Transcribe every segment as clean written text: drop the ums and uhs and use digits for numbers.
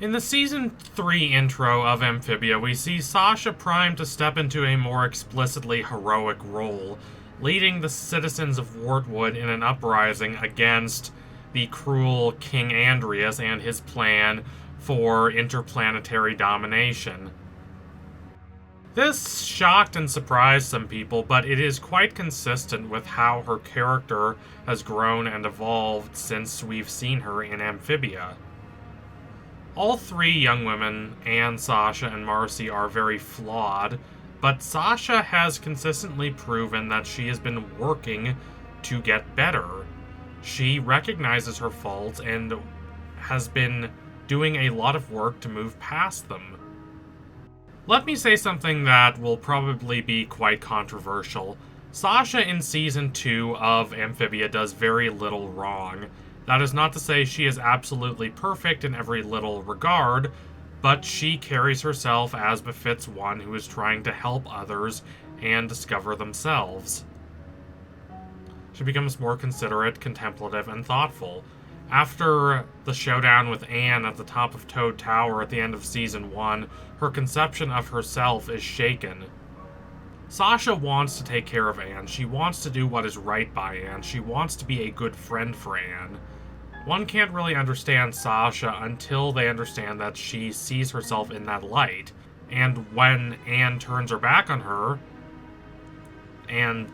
In the Season 3 intro of Amphibia, we see Sasha primed to step into a more explicitly heroic role, leading the citizens of Wardwood in an uprising against the cruel King Andreas and his plan for interplanetary domination. This shocked and surprised some people, but it is quite consistent with how her character has grown and evolved since we've seen her in Amphibia. All three young women, Anne, Sasha, and Marcy, are very flawed, but Sasha has consistently proven that she has been working to get better. She recognizes her faults and has been doing a lot of work to move past them. Let me say something that will probably be quite controversial. Sasha in Season 2 of Amphibia does very little wrong. That is not to say she is absolutely perfect in every little regard, but she carries herself as befits one who is trying to help others and discover themselves. She becomes more considerate, contemplative, and thoughtful. After the showdown with Anne at the top of Toad Tower at the end of Season 1, her conception of herself is shaken. Sasha wants to take care of Anne. She wants to do what is right by Anne. She wants to be a good friend for Anne. One can't really understand Sasha until they understand that she sees herself in that light. And when Anne turns her back on her and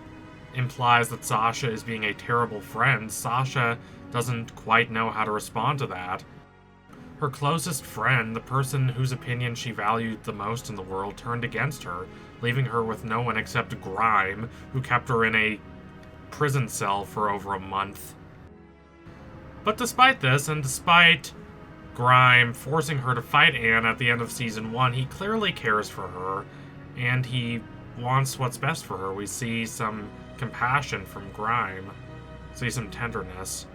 implies that Sasha is being a terrible friend, Sasha doesn't quite know how to respond to that. Her closest friend, the person whose opinion she valued the most in the world, turned against her, leaving her with no one except Grime, who kept her in a prison cell for over a month. But despite this, and despite Grime forcing her to fight Anne at the end of Season 1, he clearly cares for her, and he wants what's best for her. We see some compassion from Grime, see some tenderness.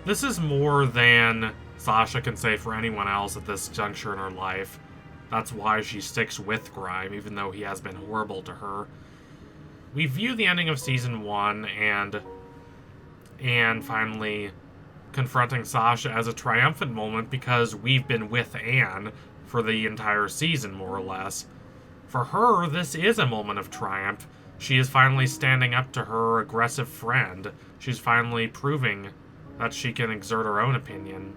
This is more than Sasha can say for anyone else at this juncture in her life. That's why she sticks with Grime, even though he has been horrible to her. We view the ending of Season 1 and Anne finally confronting Sasha as a triumphant moment because we've been with Anne for the entire season, more or less. For her, this is a moment of triumph. She is finally standing up to her aggressive friend. She's finally proving that she can exert her own opinion.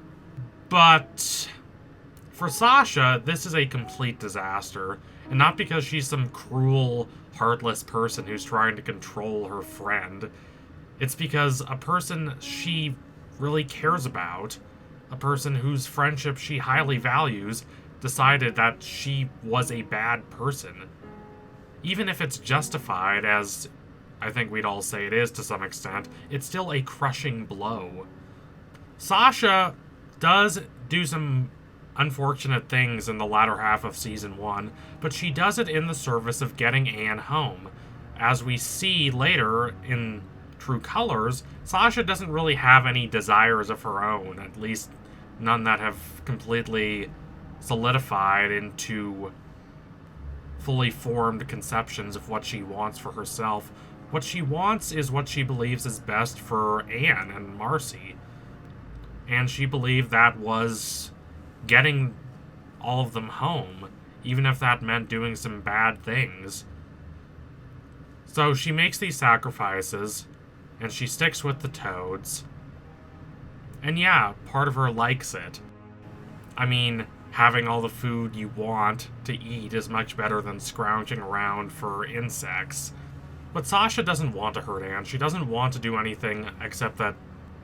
But for Sasha, this is a complete disaster, and not because she's some cruel, heartless person who's trying to control her friend. It's because a person she really cares about, a person whose friendship she highly values, decided that she was a bad person. Even if it's justified, as I think we'd all say it is to some extent, it's still a crushing blow. Sasha does do some unfortunate things in the latter half of Season 1, but she does it in the service of getting Anne home. As we see later in True Colors, Sasha doesn't really have any desires of her own, at least none that have completely solidified into fully formed conceptions of what she wants for herself. What she wants is what she believes is best for Anne and Marcy. And she believed that was getting all of them home, even if that meant doing some bad things. So she makes these sacrifices, and she sticks with the toads. And yeah, part of her likes it. I mean, having all the food you want to eat is much better than scrounging around for insects. But Sasha doesn't want to hurt Anne. She doesn't want to do anything except that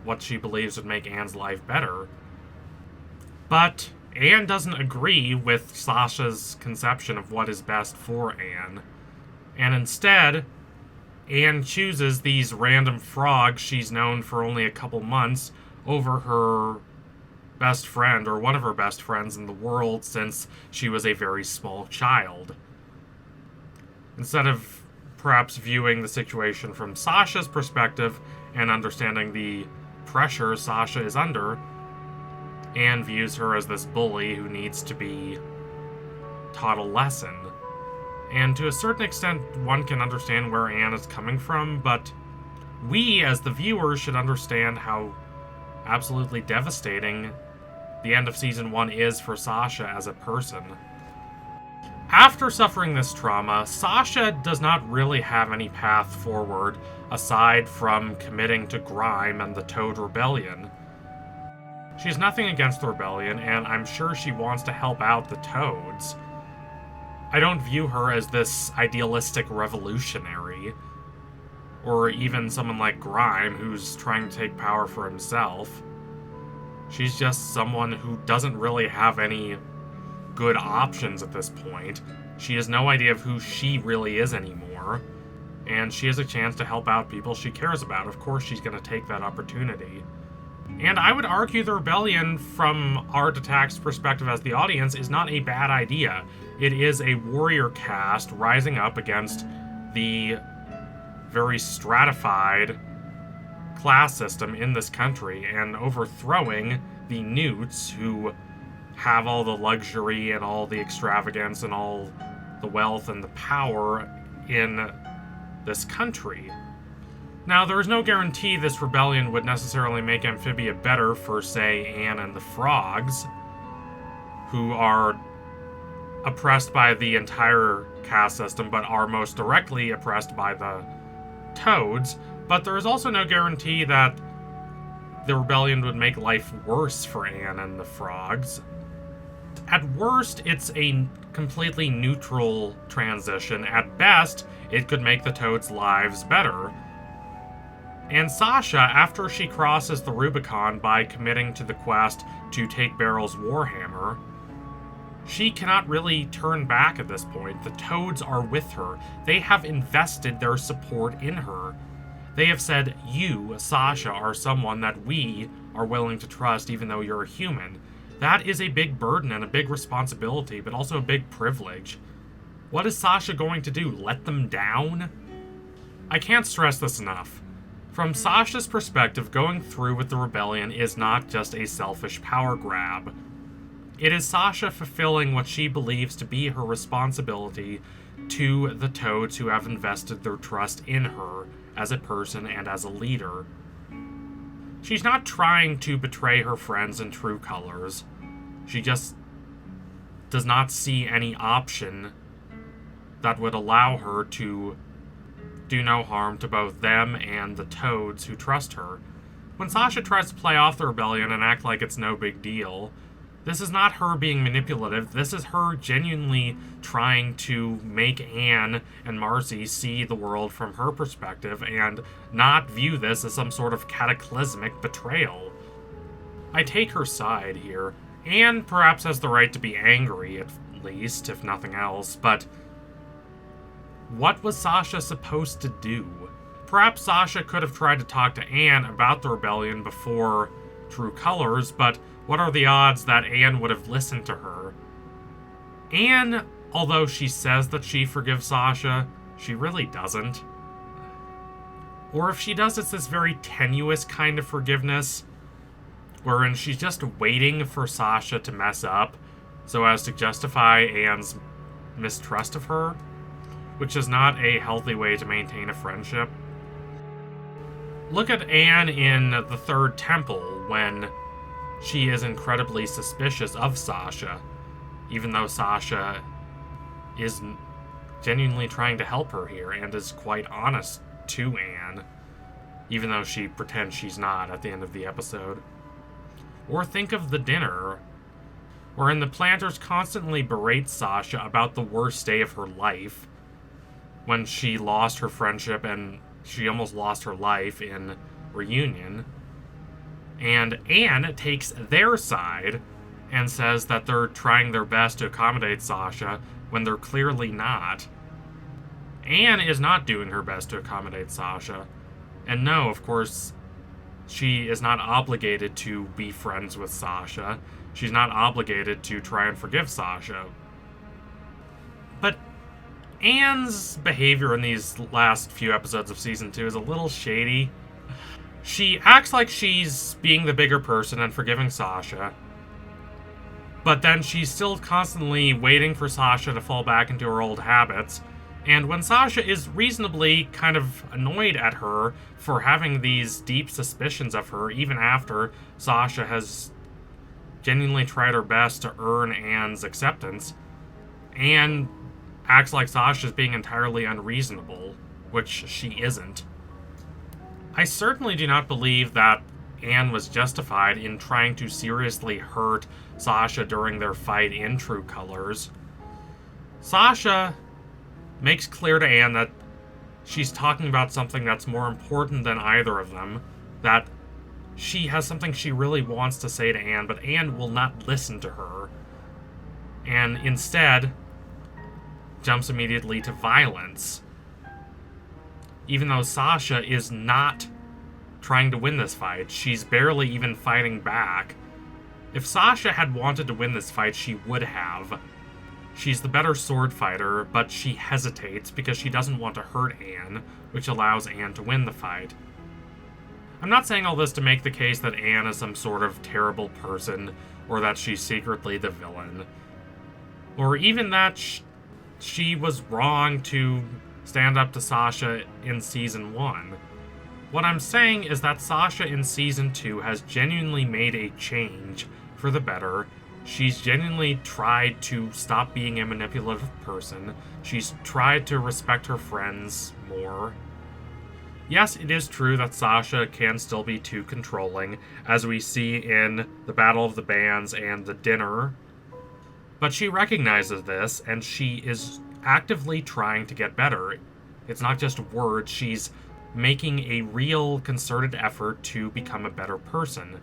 what she believes would make Anne's life better. But Anne doesn't agree with Sasha's conception of what is best for Anne. And instead, Anne chooses these random frogs she's known for only a couple months over her best friend, or one of her best friends in the world, since she was a very small child. Instead of perhaps viewing the situation from Sasha's perspective and understanding the pressure Sasha is under, Anne views her as this bully who needs to be taught a lesson. And to a certain extent, one can understand where Anne is coming from, but we, as the viewers, should understand how absolutely devastating the end of Season 1 is for Sasha as a person. After suffering this trauma, Sasha does not really have any path forward aside from committing to Grime and the Toad Rebellion. She has nothing against the rebellion, and I'm sure she wants to help out the Toads. I don't view her as this idealistic revolutionary, or even someone like Grime who's trying to take power for himself. She's just someone who doesn't really have any good options at this point. She has no idea of who she really is anymore, and she has a chance to help out people she cares about. Of course she's going to take that opportunity. And I would argue the rebellion, from our detached perspective as the audience, is not a bad idea. It is a warrior caste rising up against the very stratified class system in this country and overthrowing the Newts, who have all the luxury and all the extravagance and all the wealth and the power in this country. Now, there is no guarantee this rebellion would necessarily make Amphibia better for, say, Anne and the Frogs, who are oppressed by the entire caste system, but are most directly oppressed by the Toads. But there is also no guarantee that the rebellion would make life worse for Anne and the Frogs. At worst, it's a completely neutral transition. At best, it could make the Toads' lives better. And Sasha, after she crosses the Rubicon by committing to the quest to take Baryl's Warhammer, she cannot really turn back at this point. The Toads are with her. They have invested their support in her. They have said, you, Sasha, are someone that we are willing to trust even though you're a human. That is a big burden and a big responsibility, but also a big privilege. What is Sasha going to do? Let them down? I can't stress this enough. From Sasha's perspective, going through with the rebellion is not just a selfish power grab. It is Sasha fulfilling what she believes to be her responsibility to the Toads who have invested their trust in her as a person and as a leader. She's not trying to betray her friends in true colors. She just does not see any option that would allow her to do no harm to both them and the Toads who trust her. When Sasha tries to play off the rebellion and act like it's no big deal, this is not her being manipulative. This is her genuinely trying to make Anne and Marcy see the world from her perspective and not view this as some sort of cataclysmic betrayal. I take her side here. Anne perhaps has the right to be angry, at least, if nothing else, but what was Sasha supposed to do? Perhaps Sasha could have tried to talk to Anne about the rebellion before True Colors, but what are the odds that Anne would have listened to her? Anne, although she says that she forgives Sasha, she really doesn't. Or if she does, it's this very tenuous kind of forgiveness, wherein she's just waiting for Sasha to mess up so as to justify Anne's mistrust of her, which is not a healthy way to maintain a friendship. Look at Anne in the Third Temple when she is incredibly suspicious of Sasha, even though Sasha is genuinely trying to help her here and is quite honest to Anne, even though she pretends she's not at the end of the episode. Or think of the dinner, wherein the planters constantly berate Sasha about the worst day of her life, when she lost her friendship and she almost lost her life in Reunion. And Anne takes their side and says that they're trying their best to accommodate Sasha when they're clearly not. Anne is not doing her best to accommodate Sasha. And no, of course, she is not obligated to be friends with Sasha. She's not obligated to try and forgive Sasha. But Anne's behavior in these last few episodes of Season 2 is a little shady. She acts like she's being the bigger person and forgiving Sasha, but then she's still constantly waiting for Sasha to fall back into her old habits, and when Sasha is reasonably kind of annoyed at her for having these deep suspicions of her, even after Sasha has genuinely tried her best to earn Anne's acceptance, Anne acts like Sasha's being entirely unreasonable, which she isn't. I certainly do not believe that Anne was justified in trying to seriously hurt Sasha during their fight in True Colors. Sasha makes clear to Anne that she's talking about something that's more important than either of them, that she has something she really wants to say to Anne, but Anne will not listen to her, and instead jumps immediately to violence, even though Sasha is not trying to win this fight. She's barely even fighting back. If Sasha had wanted to win this fight, she would have. She's the better sword fighter, but she hesitates because she doesn't want to hurt Anne, which allows Anne to win the fight. I'm not saying all this to make the case that Anne is some sort of terrible person, or that she's secretly the villain, or even that she was wrong to stand up to Sasha in Season 1. What I'm saying is that Sasha in Season 2 has genuinely made a change for the better. She's genuinely tried to stop being a manipulative person. She's tried to respect her friends more. Yes, it is true that Sasha can still be too controlling, as we see in the Battle of the Bands and the dinner. But she recognizes this, and she is actively trying to get better. It's not just words, she's making a real concerted effort to become a better person.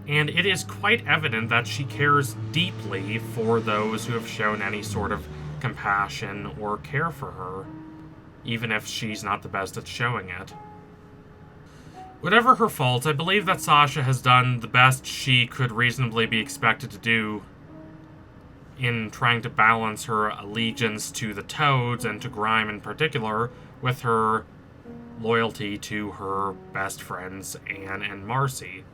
And it is quite evident that she cares deeply for those who have shown any sort of compassion or care for her, even if she's not the best at showing it. Whatever her faults, I believe that Sasha has done the best she could reasonably be expected to do in trying to balance her allegiance to the Toads, and to Grime in particular, with her loyalty to her best friends, Anne and Marcy.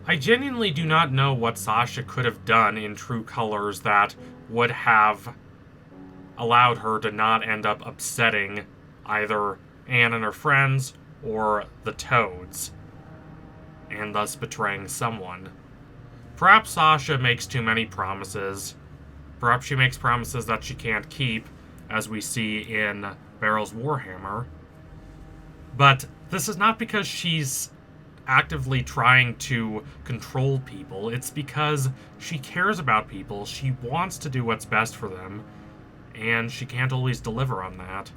I genuinely do not know what Sasha could have done in True Colors that would have allowed her to not end up upsetting either Anne and her friends or the Toads, and thus betraying someone. Perhaps Sasha makes too many promises. Perhaps she makes promises that she can't keep, as we see in Beryl's Warhammer. But this is not because she's actively trying to control people. It's because she cares about people, she wants to do what's best for them, and she can't always deliver on that.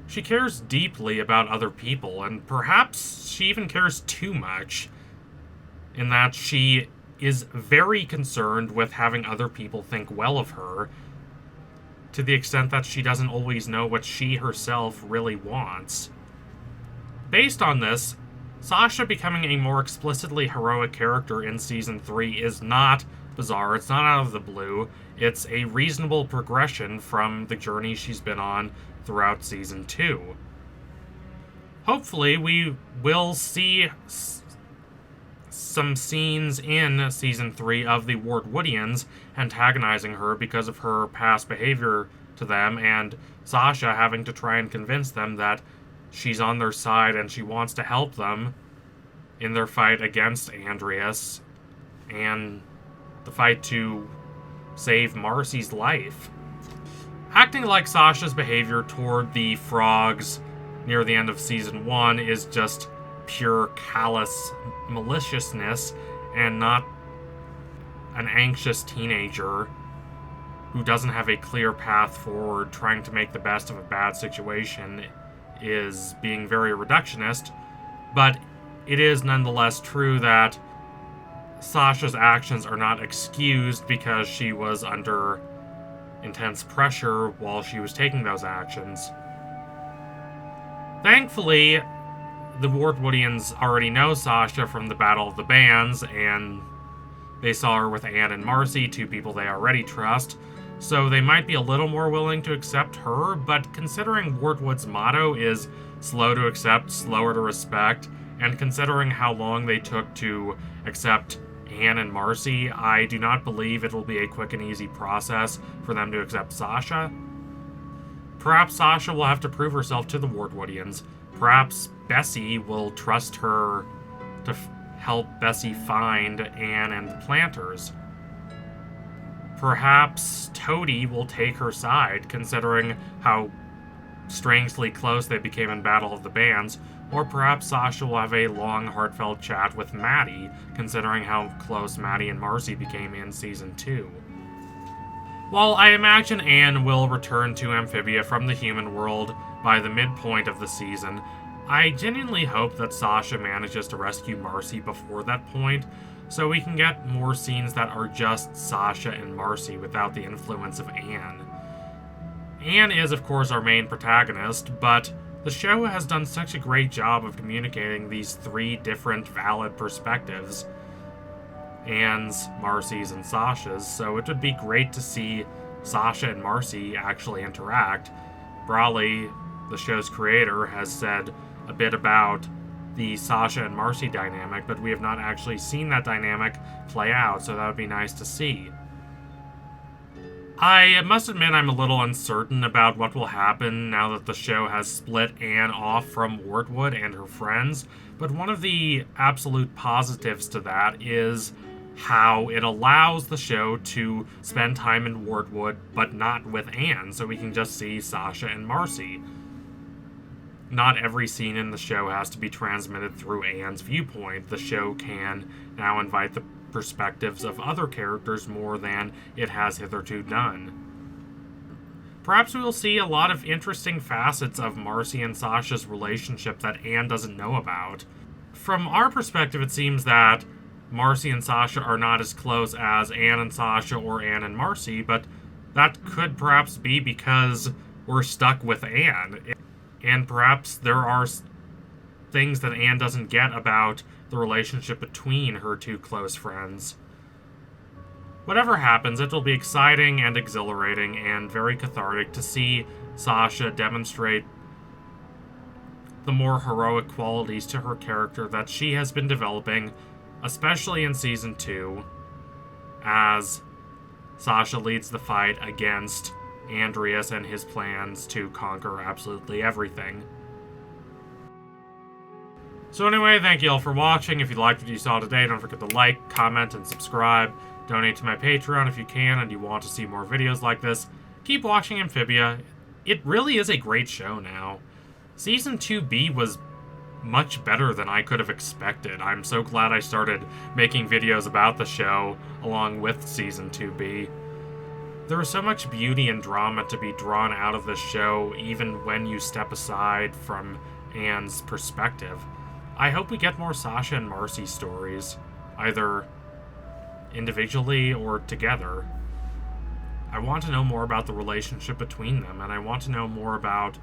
She cares deeply about other people, and perhaps she even cares too much, in that she is very concerned with having other people think well of her, to the extent that she doesn't always know what she herself really wants. Based on this, Sasha becoming a more explicitly heroic character in Season 3 is not bizarre, it's not out of the blue, it's a reasonable progression from the journey she's been on throughout Season 2. Hopefully, we will see some scenes in Season 3 of the Wardwoodians antagonizing her because of her past behavior to them, and Sasha having to try and convince them that she's on their side and she wants to help them in their fight against Andreas and the fight to save Marcy's life. Acting like Sasha's behavior toward the frogs near the end of Season 1 is just pure callous maliciousness and not an anxious teenager who doesn't have a clear path forward trying to make the best of a bad situation is being very reductionist, but it is nonetheless true that Sasha's actions are not excused because she was under intense pressure while she was taking those actions. Thankfully, the Wardwoodians already know Sasha from the Battle of the Bands, and they saw her with Anne and Marcy, two people they already trust, so they might be a little more willing to accept her, but considering Wardwood's motto is slow to accept, slower to respect, and considering how long they took to accept Anne and Marcy, I do not believe it will be a quick and easy process for them to accept Sasha. Perhaps Sasha will have to prove herself to the Wardwoodians. Perhaps Bessie will trust her to help Bessie find Anne and the planters. Perhaps Toady will take her side, considering how strangely close they became in Battle of the Bands, or perhaps Sasha will have a long, heartfelt chat with Maddie, considering how close Maddie and Marcy became in Season 2. While I imagine Anne will return to Amphibia from the human world by the midpoint of the season, I genuinely hope that Sasha manages to rescue Marcy before that point, so we can get more scenes that are just Sasha and Marcy without the influence of Anne. Anne is, of course, our main protagonist, but the show has done such a great job of communicating these three different valid perspectives, Anne's, Marcy's, and Sasha's, so it would be great to see Sasha and Marcy actually interact. Brawley, the show's creator, has said a bit about the Sasha and Marcy dynamic, but we have not actually seen that dynamic play out, so that would be nice to see. I must admit I'm a little uncertain about what will happen now that the show has split Anne off from Wardwood and her friends, but one of the absolute positives to that is how it allows the show to spend time in Wardwood, but not with Anne, so we can just see Sasha and Marcy. Not every scene in the show has to be transmitted through Anne's viewpoint. The show can now invite the perspectives of other characters more than it has hitherto done. Perhaps we will see a lot of interesting facets of Marcy and Sasha's relationship that Anne doesn't know about. From our perspective, it seems that Marcy and Sasha are not as close as Anne and Sasha or Anne and Marcy, but that could perhaps be because we're stuck with Anne. And perhaps there are things that Anne doesn't get about the relationship between her two close friends. Whatever happens, it will be exciting and exhilarating and very cathartic to see Sasha demonstrate the more heroic qualities to her character that she has been developing, especially in Season 2, as Sasha leads the fight against Andreas and his plans to conquer absolutely everything. So anyway, thank you all for watching. If you liked what you saw today, don't forget to like, comment, and subscribe. Donate to my Patreon if you can and you want to see more videos like this. Keep watching Amphibia. It really is a great show now. Season 2B was much better than I could have expected. I'm so glad I started making videos about the show along with Season 2B. There is so much beauty and drama to be drawn out of this show, even when you step aside from Anne's perspective. I hope we get more Sasha and Marcy stories, either individually or together. I want to know more about the relationship between them, and I want to know more about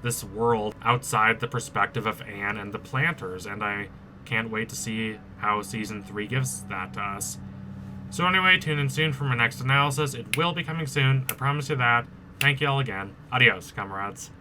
this world outside the perspective of Anne and the planters, and I can't wait to see how Season 3 gives that to us. So anyway, tune in soon for my next analysis. It will be coming soon, I promise you that. Thank you all again. Adios, comrades.